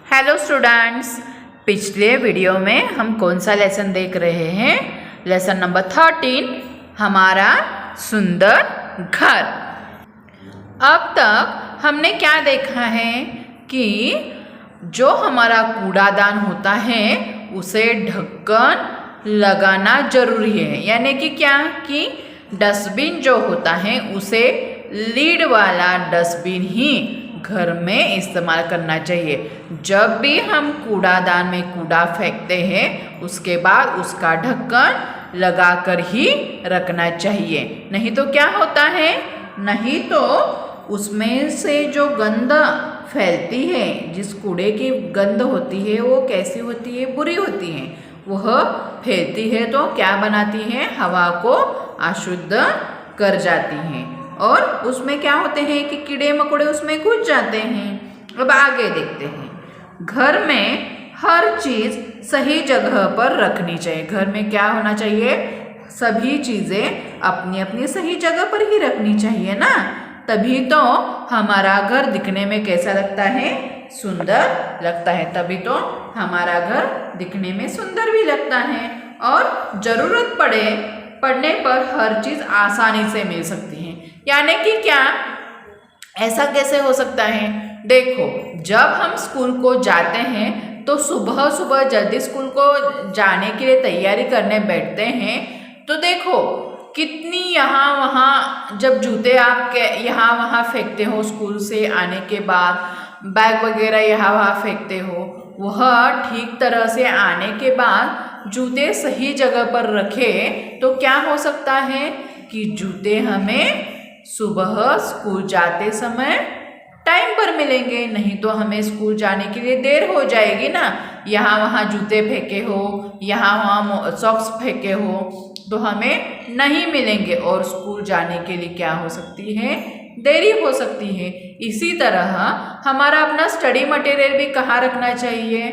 Hello students, पिछले video में हम कौन सा लेसन देख रहे हैं? लेसन नंबर 13, हमारा सुंदर घर। अब तक हमने क्या देखा है कि जो हमारा कूड़ादान होता है उसे ढक्कन लगाना जरूरी है। यानी कि क्या कि डस्टबिन जो होता है उसे लीड वाला डस्टबिन ही घर में इस्तेमाल करना चाहिए। जब भी हम कूड़ादान में कूड़ा फेंकते हैं उसके बाद उसका ढक्कन लगाकर ही रखना चाहिए। नहीं तो क्या होता है, नहीं तो उसमें से जो गंध फैलती है, जिस कूड़े की गंध होती है वो कैसी होती है, बुरी होती है। वह फैलती है तो क्या बनाती है, हवा को अशुद्ध कर जाती हैं और उसमें क्या होते हैं कि कीड़े मकोड़े उसमें घुस जाते हैं। अब आगे देखते हैं। घर में हर चीज़ सही जगह पर रखनी चाहिए। घर में क्या होना चाहिए, सभी चीज़ें अपनी अपनी सही जगह पर ही रखनी चाहिए ना, तभी तो हमारा घर दिखने में कैसा लगता है, सुंदर लगता है। तभी तो हमारा घर दिखने में सुंदर भी लगता है और ज़रूरत पड़ने पर हर चीज़ आसानी से मिल सकती है। यानी कि क्या, ऐसा कैसे हो सकता है? देखो, जब हम स्कूल को जाते हैं तो सुबह सुबह जल्दी स्कूल को जाने के लिए तैयारी करने बैठते हैं तो देखो कितनी यहाँ वहाँ, जब जूते आप यहाँ वहाँ फेंकते हो, स्कूल से आने के बाद बैग वगैरह यहाँ वहाँ फेंकते हो, वह ठीक तरह से आने के बाद जूते सही जगह पर रखे तो क्या हो सकता है कि जूते हमें सुबह स्कूल जाते समय टाइम पर मिलेंगे। नहीं तो हमें स्कूल जाने के लिए देर हो जाएगी ना। यहाँ वहाँ जूते फेंके हो, यहाँ वहाँ सॉक्स फेंके हो तो हमें नहीं मिलेंगे और स्कूल जाने के लिए क्या हो सकती है, देरी हो सकती है। इसी तरह हमारा अपना स्टडी मटेरियल भी कहाँ रखना चाहिए,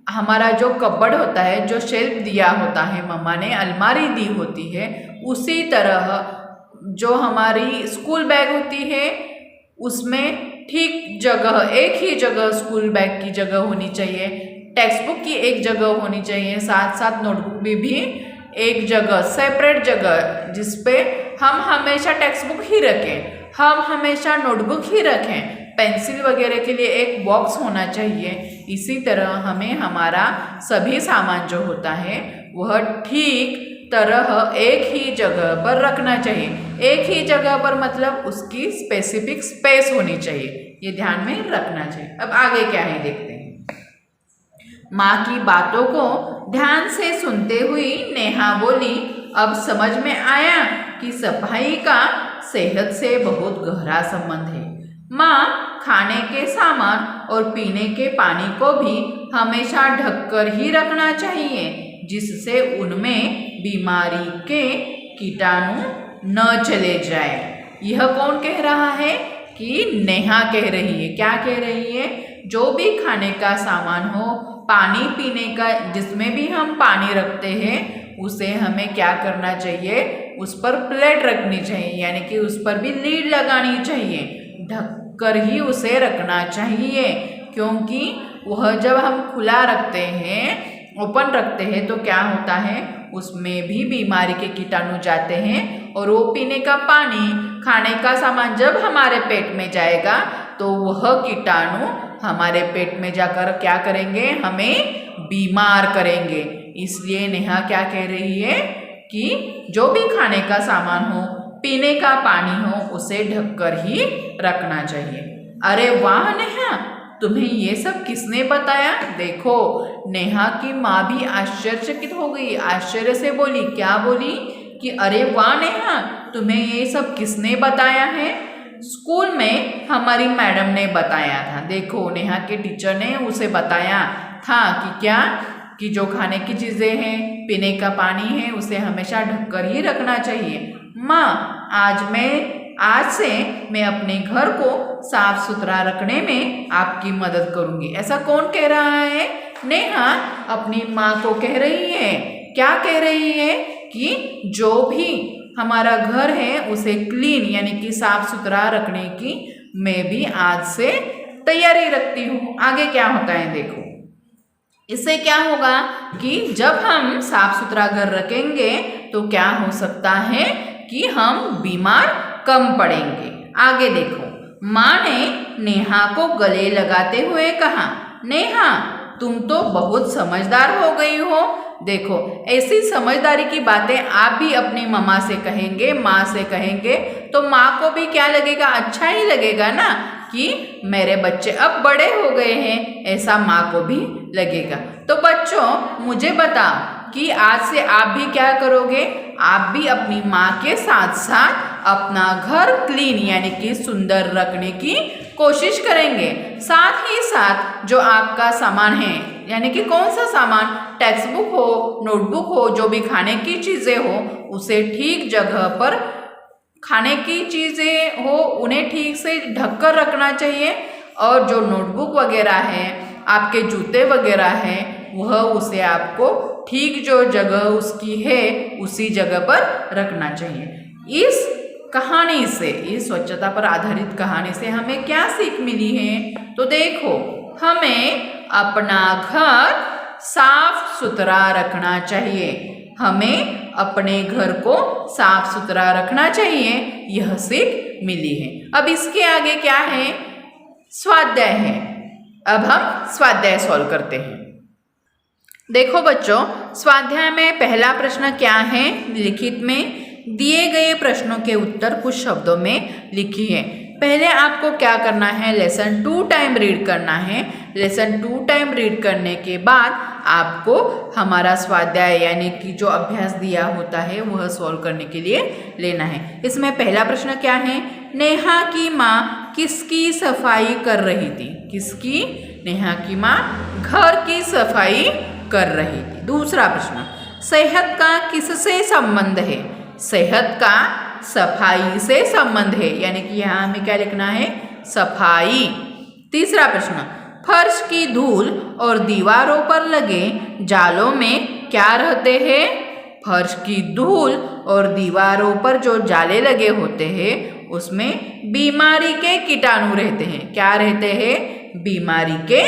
हमारा जो कबर्ड होता है, जो शेल्फ दिया होता है, मम्मा ने अलमारी दी होती है, उसी तरह जो हमारी स्कूल बैग होती है उसमें ठीक जगह, एक ही जगह स्कूल बैग की जगह होनी चाहिए, टेक्स्ट बुक की एक जगह होनी चाहिए, साथ साथ नोटबुक भी एक जगह, सेपरेट जगह, जिस पे हम हमेशा टेक्स्ट बुक ही रखें, हम हमेशा नोटबुक ही रखें, पेंसिल वगैरह के लिए एक बॉक्स होना चाहिए। इसी तरह हमें हमारा सभी सामान जो होता है वह ठीक तरह एक ही जगह पर रखना चाहिए। एक ही जगह पर मतलब उसकी स्पेसिफिक स्पेस होनी चाहिए, ये ध्यान में रखना चाहिए। अब आगे क्या है देखते हैं। माँ की बातों को ध्यान से सुनते हुई नेहा बोली, अब समझ में आया कि सफाई का सेहत से बहुत गहरा संबंध है। माँ खाने के सामान और पीने के पानी को भी हमेशा ढककर ही रखना चाहिए, जिससे उनमें बीमारी के कीटाणु न चले जाए। यह कौन कह रहा है? कि नेहा कह रही है। क्या कह रही है? जो भी खाने का सामान हो, पानी पीने का, जिसमें भी हम पानी रखते हैं उसे हमें क्या करना चाहिए, उस पर प्लेट रखनी चाहिए, यानी कि उस पर भी लीड लगानी चाहिए, ढककर ही उसे रखना चाहिए। क्योंकि वह जब हम खुला रखते हैं, ओपन रखते हैं तो क्या होता है, उसमें भी बीमारी के कीटाणु जाते हैं और वो पीने का पानी, खाने का सामान जब हमारे पेट में जाएगा तो वह कीटाणु हमारे पेट में जाकर क्या करेंगे, हमें बीमार करेंगे। इसलिए नेहा क्या कह रही है कि जो भी खाने का सामान हो, पीने का पानी हो, उसे ढककर ही रखना चाहिए। अरे वाह नेहा, तुम्हें ये सब किसने बताया? देखो, नेहा की माँ भी आश्चर्यचकित हो गई, आश्चर्य से बोली। क्या बोली? कि अरे वाह नेहा, तुम्हें ये सब किसने बताया है? स्कूल में हमारी मैडम ने बताया था। देखो, नेहा के टीचर ने उसे बताया था कि क्या, कि जो खाने की चीज़ें हैं, पीने का पानी है, उसे हमेशा ढककर ही रखना चाहिए। माँ, आज से मैं अपने घर को साफ सुथरा रखने में आपकी मदद करूंगी। ऐसा कौन कह रहा है? नेहा अपनी माँ को कह रही है। क्या कह रही है? कि जो भी हमारा घर है उसे क्लीन यानी कि साफ सुथरा रखने की मैं भी आज से तैयारी रखती हूँ। आगे क्या होता है देखो, इससे क्या होगा कि जब हम साफ सुथरा घर रखेंगे तो क्या हो सकता है कि हम बीमार कम पड़ेंगे। आगे देखो, माँ ने नेहा को गले लगाते हुए कहा, नेहा तुम तो बहुत समझदार हो गई हो। देखो, ऐसी समझदारी की बातें आप भी अपनी मम्मा से कहेंगे, माँ से कहेंगे तो माँ को भी क्या लगेगा, अच्छा ही लगेगा ना कि मेरे बच्चे अब बड़े हो गए हैं, ऐसा माँ को भी लगेगा। तो बच्चों मुझे बताओ कि आज से आप भी क्या करोगे, आप भी अपनी माँ के साथ साथ अपना घर क्लीन यानी कि सुंदर रखने की कोशिश करेंगे। साथ ही साथ जो आपका सामान है यानी कि कौन सा सामान, टेक्स्ट बुक हो, नोटबुक हो, जो भी खाने की चीज़ें हो उसे ठीक जगह पर, खाने की चीज़ें हो उन्हें ठीक से ढक कर रखना चाहिए। और जो नोटबुक वगैरह है, आपके जूते वगैरह हैं, वह उसे आपको ठीक जो जगह उसकी है उसी जगह पर रखना चाहिए। इस कहानी से, इस स्वच्छता पर आधारित कहानी से हमें क्या सीख मिली है, तो देखो हमें अपना घर साफ सुथरा रखना चाहिए, हमें अपने घर को साफ सुथरा रखना चाहिए, यह सीख मिली है। अब इसके आगे क्या है, स्वाध्याय है। अब हम स्वाध्याय सॉल्व करते हैं। देखो बच्चों, स्वाध्याय में पहला प्रश्न क्या है, लिखित में दिए गए प्रश्नों के उत्तर कुछ शब्दों में लिखिए। पहले आपको क्या करना है, लेसन 2 टाइम रीड करना है। लेसन 2 टाइम रीड करने के बाद आपको हमारा स्वाध्याय यानी कि जो अभ्यास दिया होता है वह सॉल्व करने के लिए लेना है। इसमें पहला प्रश्न क्या है, नेहा की माँ किसकी सफाई कर रही थी। किसकी, नेहा की माँ घर की सफाई कर रही थी। दूसरा प्रश्न, सेहत का किससे संबंध है। सेहत का सफाई से संबंध है, यानी कि यहाँ हमें क्या लिखना है, सफाई। तीसरा प्रश्न, फर्श की धूल और दीवारों पर लगे जालों में क्या रहते हैं। फर्श की धूल और दीवारों पर जो जाले लगे होते हैं उसमें बीमारी के कीटाणु रहते हैं। क्या रहते हैं, बीमारी के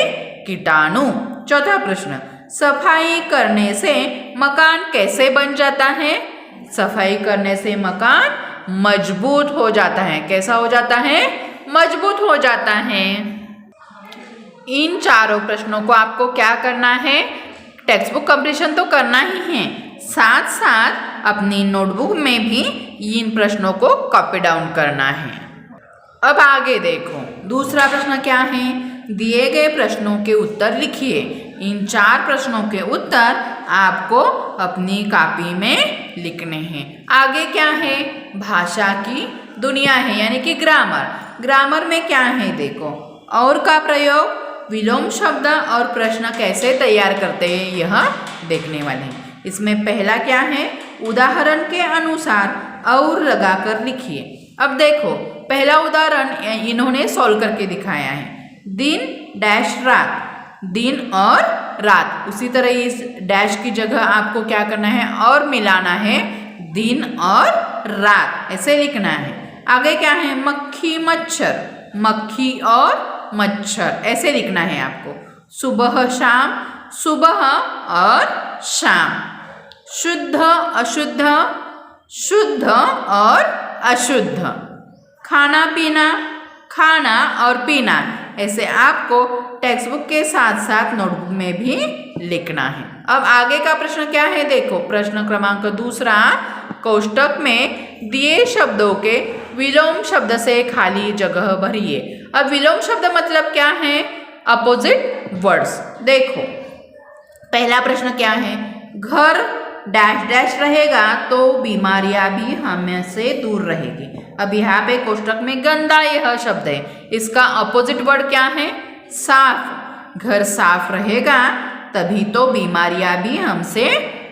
कीटाणु। चौथा प्रश्न, सफाई करने से मकान कैसे बन जाता है। सफाई करने से मकान मजबूत हो जाता है। कैसा हो जाता है, मजबूत हो जाता है। इन चारों प्रश्नों को आपको क्या करना है, टेक्स्ट बुक कंप्लीशन तो करना ही है, साथ साथ अपनी नोटबुक में भी इन प्रश्नों को कॉपी डाउन करना है। अब आगे देखो, दूसरा प्रश्न क्या है, दिए गए प्रश्नों के उत्तर लिखिए। इन 4 प्रश्नों के उत्तर आपको अपनी कॉपी में लिखने हैं। आगे क्या है, भाषा की दुनिया है यानी कि ग्रामर। ग्रामर में क्या है देखो, और का प्रयोग, विलोम शब्द और प्रश्न कैसे तैयार करते हैं यह देखने वाले हैं। इसमें पहला क्या है, उदाहरण के अनुसार और लगाकर लिखिए। अब देखो पहला उदाहरण इन्होंने सॉल्व करके दिखाया है, दिन डैश रात, दिन और रात। उसी तरह इस डैश की जगह आपको क्या करना है, और मिलाना है, दिन और रात ऐसे लिखना है। आगे क्या है, मक्खी मच्छर, मक्खी और मच्छर ऐसे लिखना है आपको। सुबह शाम, सुबह और शाम। शुद्ध अशुद्ध, शुद्ध और अशुद्ध। खाना पीना, खाना और पीना ऐसे आपको टेक्स्ट बुक के साथ साथ नोटबुक में भी लिखना है। अब आगे का प्रश्न क्या है देखो, प्रश्न क्रमांक दूसरा, कोष्टक में दिए शब्दों के विलोम शब्द से खाली जगह भरिए। अब विलोम शब्द मतलब क्या है, अपोजिट वर्ड्स। देखो पहला प्रश्न क्या है, घर डैश डैश रहेगा तो बीमारियां भी हमें से दूर रहेगी। अब यहाँ पे कोष्टक में गंदा यह शब्द है, इसका अपोजिट वर्ड क्या है, साफ। घर साफ रहेगा तभी तो बीमारियां भी हमसे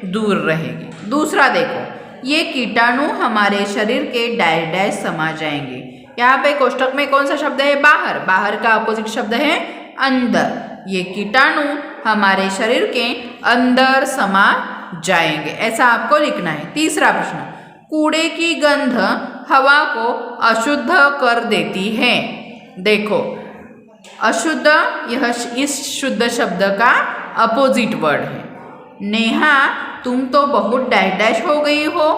दूर रहेगी। दूसरा देखो, ये कीटाणु हमारे शरीर के डैश डैश समा जाएंगे। यहाँ पे कोष्टक में कौन सा शब्द है, बाहर। बाहर का अपोजिट शब्द है अंदर। ये कीटाणु हमारे शरीर के अंदर समा जाएंगे, ऐसा आपको लिखना है। तीसरा प्रश्न, कूड़े की गंध हवा को अशुद्ध कर देती है। देखो अशुद्ध यह इस शुद्ध शब्द का अपोजिट वर्ड है। नेहा तुम तो बहुत डैश डैश हो गई हो।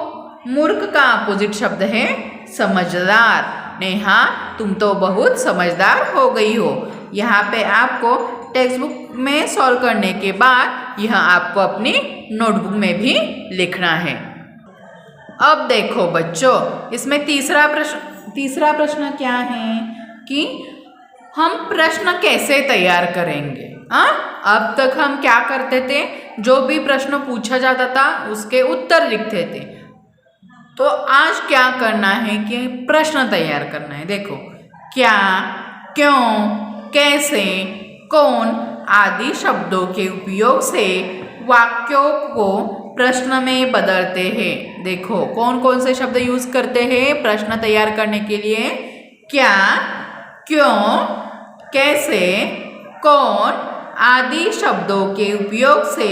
मूर्ख का अपोजिट शब्द है समझदार। नेहा तुम तो बहुत समझदार हो गई हो। यहाँ पे आपको टेक्स्ट बुक में सॉल्व करने के बाद यह आपको अपनी नोटबुक में भी लिखना है। अब देखो बच्चों, इसमें तीसरा प्रश्न क्या है कि हम प्रश्न कैसे तैयार करेंगे। अब तक हम क्या करते थे, जो भी प्रश्न पूछा जाता था उसके उत्तर लिखते थे। तो आज क्या करना है कि प्रश्न तैयार करना है। देखो, क्या, क्यों, कैसे, कौन आदि शब्दों के उपयोग से वाक्यों को प्रश्न में बदलते हैं। देखो कौन कौन से शब्द यूज करते हैं प्रश्न तैयार करने के लिए। क्या, क्यों, कैसे, कौन आदि शब्दों के उपयोग से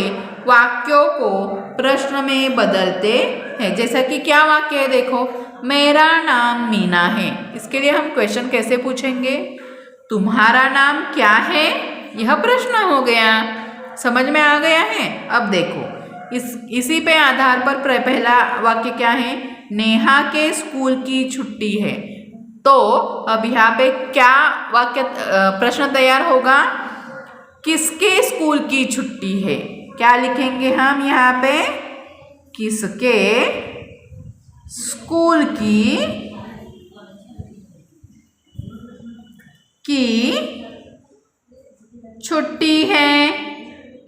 वाक्यों को प्रश्न में बदलते हैं। जैसा कि क्या वाक्य है, देखो, मेरा नाम मीना है। इसके लिए हम क्वेश्चन कैसे पूछेंगे, तुम्हारा नाम क्या है, यह प्रश्न हो गया। समझ में आ गया है। अब देखो इसी पे आधार पर पहला वाक्य क्या है, नेहा के स्कूल की छुट्टी है। तो अब यहाँ पे क्या वाक्य प्रश्न तैयार होगा, किसके स्कूल की छुट्टी है। क्या लिखेंगे हम यहाँ पे, किसके स्कूल की छुट्टी है।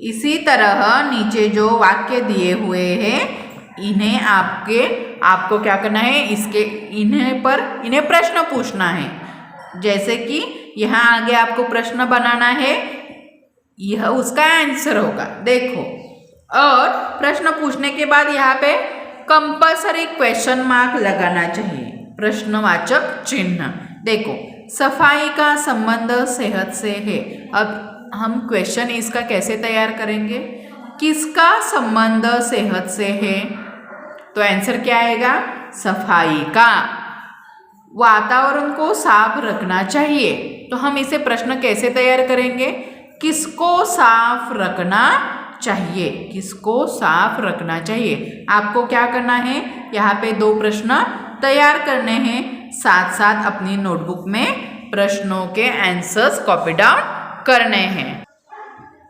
इसी तरह नीचे जो वाक्य दिए हुए हैं इन्हें आपको क्या करना है, इन्हें प्रश्न पूछना है। जैसे कि यहाँ आगे आपको प्रश्न बनाना है, यह उसका आंसर होगा। देखो, और प्रश्न पूछने के बाद यहाँ पे कंपल्सरी क्वेश्चन मार्क लगाना चाहिए, प्रश्नवाचक चिन्ह। देखो, सफाई का संबंध सेहत से है। अब हम क्वेश्चन इसका कैसे तैयार करेंगे, किसका संबंध सेहत से है। तो आंसर क्या आएगा, सफाई का। वातावरण को साफ रखना चाहिए। तो हम इसे प्रश्न कैसे तैयार करेंगे, किसको साफ रखना चाहिए, किसको साफ रखना चाहिए। आपको क्या करना है, यहाँ पे 2 प्रश्न तैयार करने हैं, साथ साथ अपनी नोटबुक में प्रश्नों के आंसर्स कॉपी डाउन करने हैं।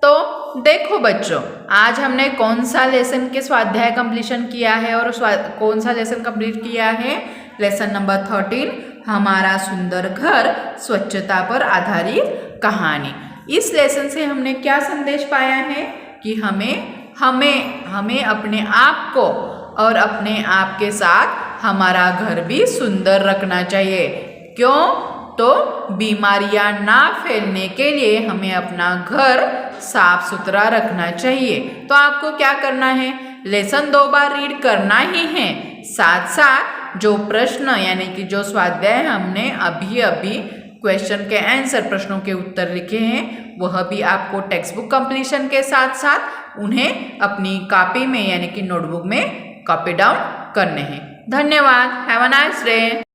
तो देखो बच्चों, आज हमने कौन सा लेसन के स्वाध्याय कंप्लीशन किया है और कौन सा लेसन कंप्लीट किया है, लेसन नंबर 13, हमारा सुंदर घर, स्वच्छता पर आधारित कहानी। इस लेसन से हमने क्या संदेश पाया है कि हमें अपने आप को और अपने आप के साथ हमारा घर भी सुंदर रखना चाहिए। क्यों, तो बीमारियां ना फैलने के लिए हमें अपना घर साफ सुथरा रखना चाहिए। तो आपको क्या करना है, लेसन 2 बार रीड करना ही है, साथ साथ जो प्रश्न यानी कि जो स्वाध्याय हमने अभी क्वेश्चन के आंसर, प्रश्नों के उत्तर लिखे हैं, वह भी आपको टेक्स्ट बुक कंप्लीशन के साथ साथ उन्हें अपनी कॉपी में यानी कि नोटबुक में कॉपी डाउन करने हैं। धन्यवाद। Have a nice day.